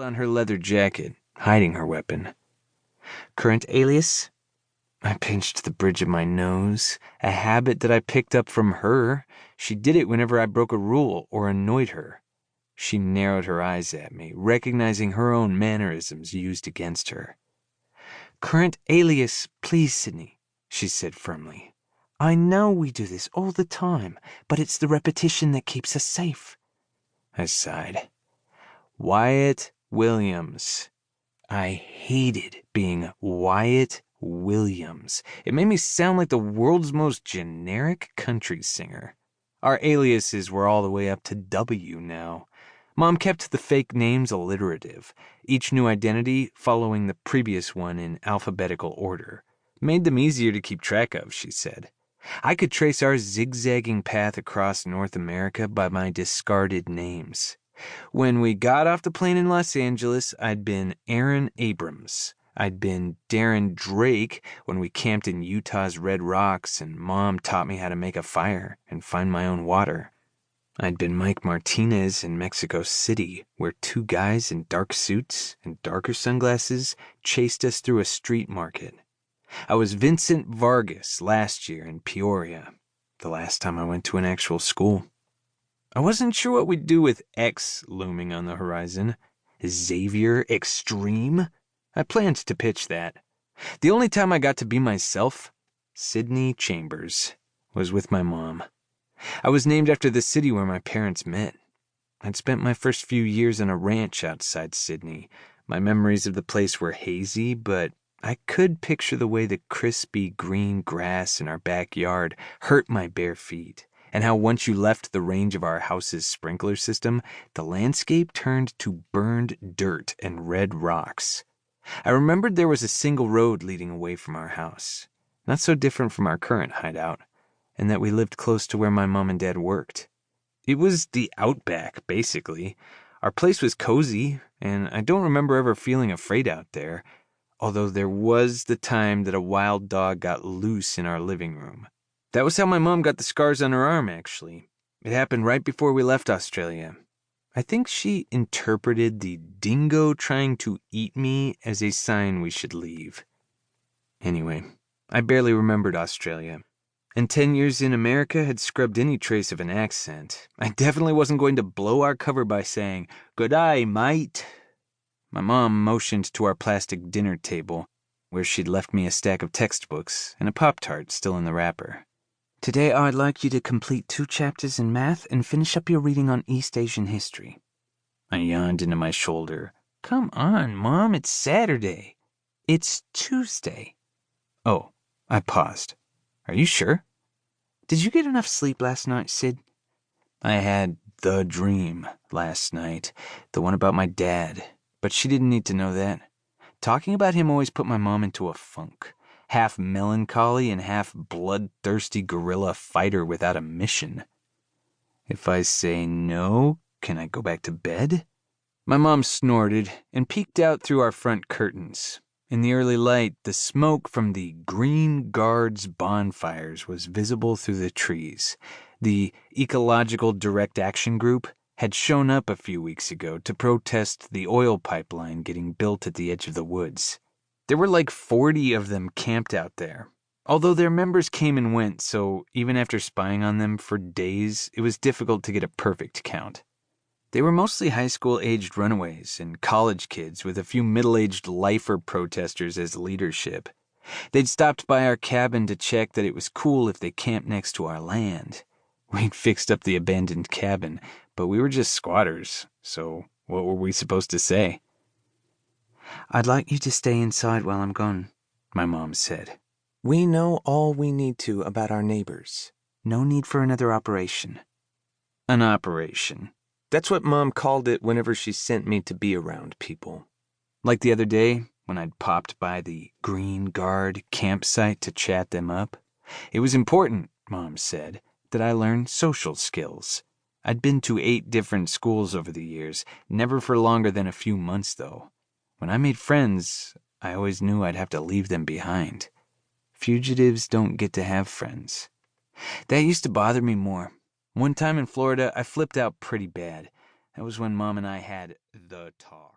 pulled on her leather jacket, hiding her weapon. Current alias? I pinched the bridge of my nose, a habit that I picked up from her. She did it whenever I broke a rule or annoyed her. She narrowed her eyes at me, recognizing her own mannerisms used against her. Current alias, please, Sydney, she said firmly. I know we do this all the time, but it's the repetition that keeps us safe. I sighed. Wyatt Williams. I hated being Wyatt Williams. It made me sound like the world's most generic country singer. Our aliases were all the way up to W now. Mom kept the fake names alliterative, each new identity following the previous one in alphabetical order. Made them easier to keep track of, she said. I could trace our zigzagging path across North America by my discarded names. When we got off the plane in Los Angeles, I'd been Aaron Abrams. I'd been Darren Drake when we camped in Utah's Red Rocks and Mom taught me how to make a fire and find my own water. I'd been Mike Martinez in Mexico City, where two guys in dark suits and darker sunglasses chased us through a street market. I was Vincent Vargas last year in Peoria, the last time I went to an actual school. I wasn't sure what we'd do with X looming on the horizon. Xavier Extreme? I planned to pitch that. The only time I got to be myself, Syd Chambers, was with my mom. I was named after the city where my parents met. I'd spent my first few years on a ranch outside Sydney. My memories of the place were hazy, but I could picture the way the crispy green grass in our backyard hurt my bare feet, and how once you left the range of our house's sprinkler system, the landscape turned to burned dirt and red rocks. I remembered there was a single road leading away from our house, not so different from our current hideout, and that we lived close to where my mom and dad worked. It was the outback, basically. Our place was cozy, and I don't remember ever feeling afraid out there, although there was the time that a wild dog got loose in our living room. That was how my mom got the scars on her arm, actually. It happened right before we left Australia. I think she interpreted the dingo trying to eat me as a sign we should leave. Anyway, I barely remembered Australia. And 10 years in America had scrubbed any trace of an accent. I definitely wasn't going to blow our cover by saying, "Good eye, mate." My mom motioned to our plastic dinner table, where she'd left me a stack of textbooks and a Pop-Tart still in the wrapper. Today I'd like you to complete 2 chapters in math and finish up your reading on East Asian history. I yawned into my shoulder. Come on, Mom, it's Saturday. It's Tuesday. Oh, I paused. Are you sure? Did you get enough sleep last night, Syd? I had the dream last night, the one about my dad, but she didn't need to know that. Talking about him always put my mom into a funk. Half melancholy and half bloodthirsty guerrilla fighter without a mission. If I say no, can I go back to bed? My mom snorted and peeked out through our front curtains. In the early light, the smoke from the Green Guards bonfires was visible through the trees. The Ecological Direct Action Group had shown up a few weeks ago to protest the oil pipeline getting built at the edge of the woods. There were like 40 of them camped out there. Although their members came and went, so even after spying on them for days, it was difficult to get a perfect count. They were mostly high school-aged runaways and college kids with a few middle-aged lifer protesters as leadership. They'd stopped by our cabin to check that it was cool if they camped next to our land. We'd fixed up the abandoned cabin, but we were just squatters, so what were we supposed to say? I'd like you to stay inside while I'm gone, my mom said. We know all we need to about our neighbors. No need for another operation. An operation. That's what Mom called it whenever she sent me to be around people. Like the other day, when I'd popped by the Green Guard campsite to chat them up. It was important, Mom said, that I learn social skills. I'd been to 8 different schools over the years, never for longer than a few months, though. When I made friends, I always knew I'd have to leave them behind. Fugitives don't get to have friends. That used to bother me more. One time in Florida, I flipped out pretty bad. That was when Mom and I had the talk.